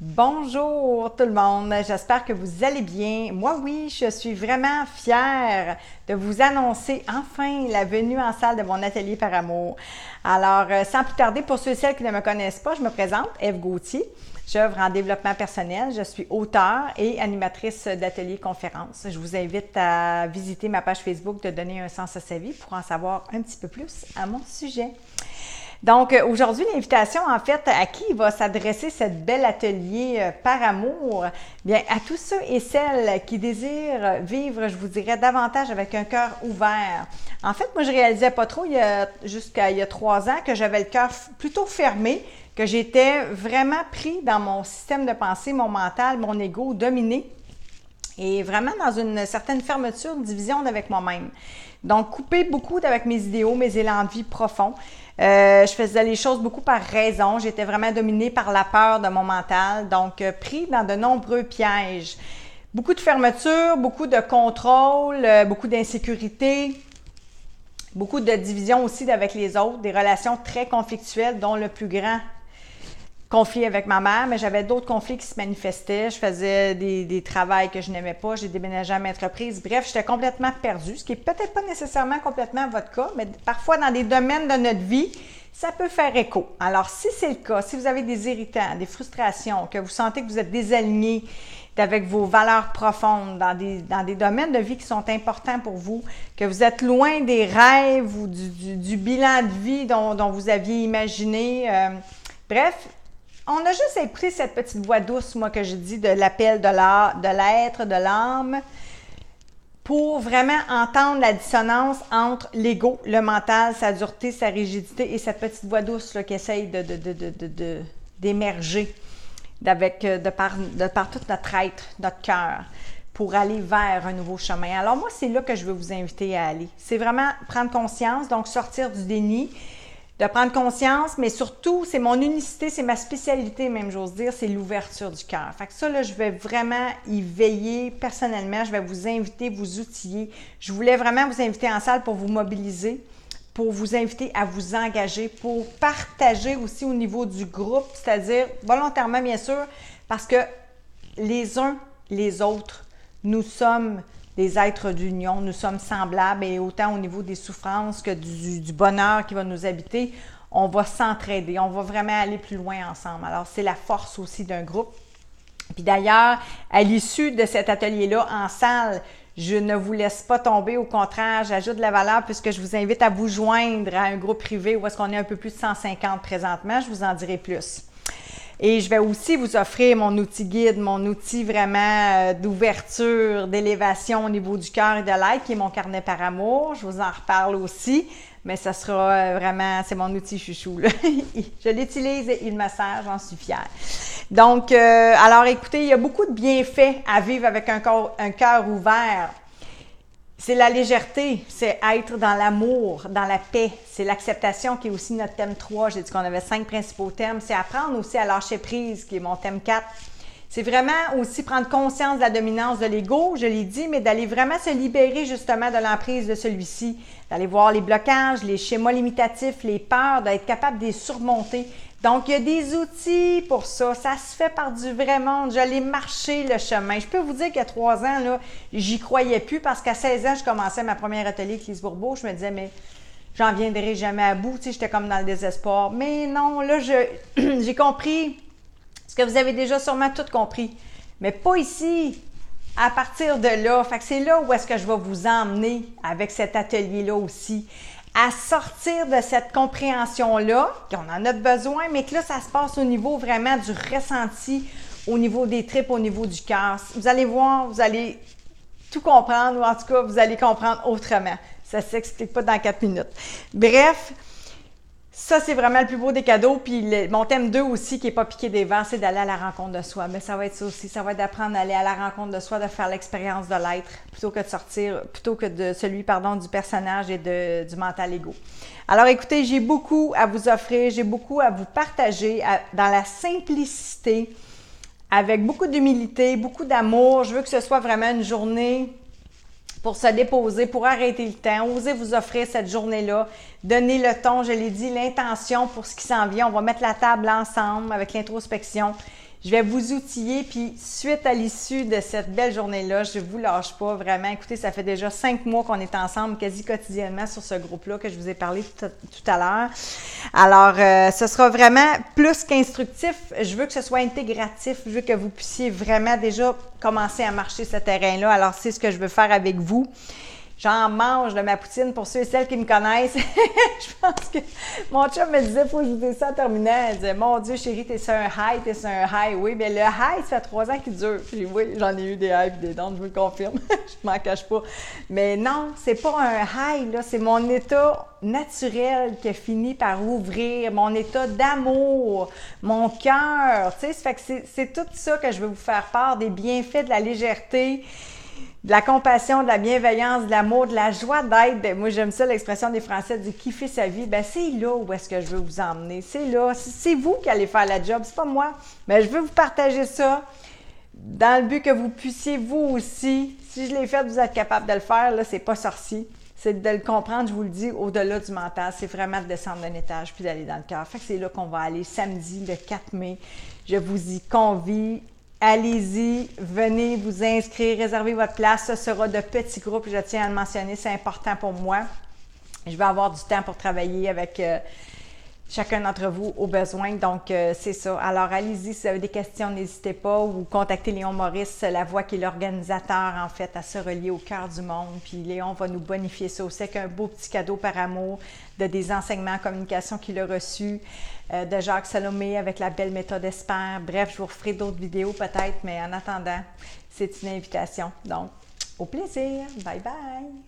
Bonjour tout le monde, j'espère que vous allez bien. Moi oui, je suis vraiment fière de vous annoncer enfin la venue en salle de mon atelier par amour. Alors, sans plus tarder, pour ceux et celles qui ne me connaissent pas, je me présente, Ève Gauthier. J'œuvre en développement personnel, je suis auteure et animatrice d'ateliers conférences. Je vous invite à visiter ma page Facebook de Donner un sens à sa vie pour en savoir un petit peu plus à mon sujet. Donc, aujourd'hui, l'invitation, en fait, à qui va s'adresser cette bel atelier par amour? Bien, à tous ceux et celles qui désirent vivre, je vous dirais, davantage avec un cœur ouvert. En fait, moi, je réalisais pas trop, jusqu'à il y a 3 ans, que j'avais le cœur plutôt fermé, que j'étais vraiment pris dans mon système de pensée, mon mental, mon ego dominé, et vraiment dans une certaine fermeture, une division avec moi-même. Donc, couper beaucoup avec mes idéaux, mes élans de vie profonds. Je faisais les choses beaucoup par raison. J'étais vraiment dominée par la peur de mon mental. Donc, pris dans de nombreux pièges. Beaucoup de fermeture, beaucoup de contrôle, beaucoup d'insécurité, beaucoup de division aussi avec les autres, des relations très conflictuelles, dont le plus grand conflit avec ma mère, mais j'avais d'autres conflits qui se manifestaient. Je faisais des travails que je n'aimais pas, j'ai déménagé à maintes reprises. Bref, j'étais complètement perdue, ce qui n'est peut-être pas nécessairement complètement votre cas, mais parfois dans des domaines de notre vie, ça peut faire écho. Alors, si c'est le cas, si vous avez des irritants, des frustrations, que vous sentez que vous êtes désaligné avec vos valeurs profondes dans des domaines de vie qui sont importants pour vous, que vous êtes loin des rêves ou du bilan de vie dont vous aviez imaginé, bref, on a juste écouté cette petite voix douce, moi, que je dis, de l'appel de l'être, de l'âme, pour vraiment entendre la dissonance entre l'ego, le mental, sa dureté, sa rigidité et cette petite voix douce là, qui essaye d'émerger de par tout notre être, notre cœur, pour aller vers un nouveau chemin. Alors moi, c'est là que je veux vous inviter à aller. C'est vraiment prendre conscience, donc sortir du déni, de prendre conscience, mais surtout, c'est mon unicité, c'est ma spécialité même, j'ose dire, c'est l'ouverture du cœur. Fait que ça, là, je vais vraiment y veiller personnellement, je vais vous inviter, vous outiller. Je voulais vraiment vous inviter en salle pour vous mobiliser, pour vous inviter à vous engager, pour partager aussi au niveau du groupe, c'est-à-dire volontairement, bien sûr, parce que les uns, les autres, nous sommes des êtres d'union, nous sommes semblables et autant au niveau des souffrances que du bonheur qui va nous habiter, on va s'entraider, on va vraiment aller plus loin ensemble. Alors, c'est la force aussi d'un groupe. Puis d'ailleurs, à l'issue de cet atelier-là en salle, je ne vous laisse pas tomber, au contraire, j'ajoute de la valeur puisque je vous invite à vous joindre à un groupe privé où est-ce qu'on est un peu plus de 150 présentement, je vous en dirai plus. Et je vais aussi vous offrir mon outil guide, mon outil vraiment d'ouverture, d'élévation au niveau du cœur et de l'être, qui est mon carnet par amour. Je vous en reparle aussi, mais ça sera vraiment, c'est mon outil chouchou, là. Je l'utilise et il me sert, j'en suis fière. Donc, alors écoutez, il y a beaucoup de bienfaits à vivre avec un cœur ouvert. C'est la légèreté, c'est être dans l'amour, dans la paix. C'est l'acceptation qui est aussi notre thème 3. J'ai dit qu'on avait 5 principaux thèmes. C'est apprendre aussi à lâcher prise, qui est mon thème 4. C'est vraiment aussi prendre conscience de la dominance de l'ego, je l'ai dit, mais d'aller vraiment se libérer justement de l'emprise de celui-ci. D'aller voir les blocages, les schémas limitatifs, les peurs, d'être capable de les surmonter. Donc, il y a des outils pour ça. Ça se fait par du vrai monde. Je l'ai marché le chemin. Je peux vous dire qu'il y a 3 ans, là, j'y croyais plus parce qu'à 16 ans, je commençais ma première atelier avec Lise Bourbeau. Je me disais, mais j'en viendrai jamais à bout. Tu sais, j'étais comme dans le désespoir. Mais non, là, j'ai compris ce que vous avez déjà sûrement tout compris. Mais pas ici. À partir de là, fait que c'est là où est-ce que je vais vous emmener avec cet atelier-là aussi, à sortir de cette compréhension-là, qu'on en a besoin, mais que là, ça se passe au niveau vraiment du ressenti, au niveau des tripes, au niveau du cœur. Vous allez voir, vous allez tout comprendre, ou en tout cas, vous allez comprendre autrement. Ça ne s'explique pas dans 4 minutes. Bref, ça, c'est vraiment le plus beau des cadeaux. Puis mon thème 2 aussi, qui n'est pas piqué des verres, c'est d'aller à la rencontre de soi. Mais ça va être ça aussi. Ça va être d'apprendre à aller à la rencontre de soi, de faire l'expérience de l'être, plutôt que de sortir, plutôt que de celui, du personnage et du mental égo. Alors, écoutez, j'ai beaucoup à vous offrir, j'ai beaucoup à vous partager dans la simplicité, avec beaucoup d'humilité, beaucoup d'amour. Je veux que ce soit vraiment une journée pour se déposer, pour arrêter le temps, oser vous offrir cette journée-là, donner le ton, je l'ai dit, l'intention pour ce qui s'en vient. On va mettre la table ensemble avec l'introspection. Je vais vous outiller, puis suite à l'issue de cette belle journée-là, je ne vous lâche pas vraiment. Écoutez, ça fait déjà 5 mois qu'on est ensemble quasi quotidiennement sur ce groupe-là que je vous ai parlé tout à l'heure. Alors, ce sera vraiment plus qu'instructif. Je veux que ce soit intégratif. Je veux que vous puissiez vraiment déjà commencer à marcher ce terrain-là. Alors, c'est ce que je veux faire avec vous. J'en mange de ma poutine pour ceux et celles qui me connaissent. Je pense que mon chum me disait, faut que je vous dise ça en terminant. Il disait, mon Dieu, chérie, t'es sur un high, t'es sur un high. Oui, mais le high, ça fait 3 ans qu'il dure. Puis oui, j'en ai eu des highs et des downs, je vous le confirme. Je m'en cache pas. Mais non, c'est pas un high, là. C'est mon état naturel qui a fini par ouvrir, mon état d'amour, mon cœur. Tu sais, ça fait que c'est tout ça que je veux vous faire part, des bienfaits de la légèreté, de la compassion, de la bienveillance, de l'amour, de la joie d'être. Moi, j'aime ça, l'expression des Français de kiffer sa vie. Bien, c'est là où est-ce que je veux vous emmener. C'est là. C'est vous qui allez faire la job, c'est pas moi. Mais je veux vous partager ça dans le but que vous puissiez, vous aussi, si je l'ai fait, vous êtes capable de le faire. Là, c'est pas sorcier. C'est de le comprendre, je vous le dis, au-delà du mental. C'est vraiment de descendre d'un étage puis d'aller dans le cœur. Fait que c'est là qu'on va aller samedi, le 4 mai. Je vous y convie. Allez-y, venez vous inscrire, réservez votre place. Ce sera de petits groupes, je tiens à le mentionner, c'est important pour moi. Je vais avoir du temps pour travailler avec chacun d'entre vous au besoin. Donc, c'est ça. Alors, allez-y, si vous avez des questions, n'hésitez pas ou contactez Léon Maurice, la voix qui est l'organisateur, en fait, à se relier au cœur du monde. Puis Léon va nous bonifier ça aussi avec un beau petit cadeau par amour de des enseignements en communication qu'il a reçus, de Jacques Salomé avec la belle méthode Espère. Bref, je vous referai d'autres vidéos peut-être, mais en attendant, c'est une invitation. Donc, au plaisir. Bye bye!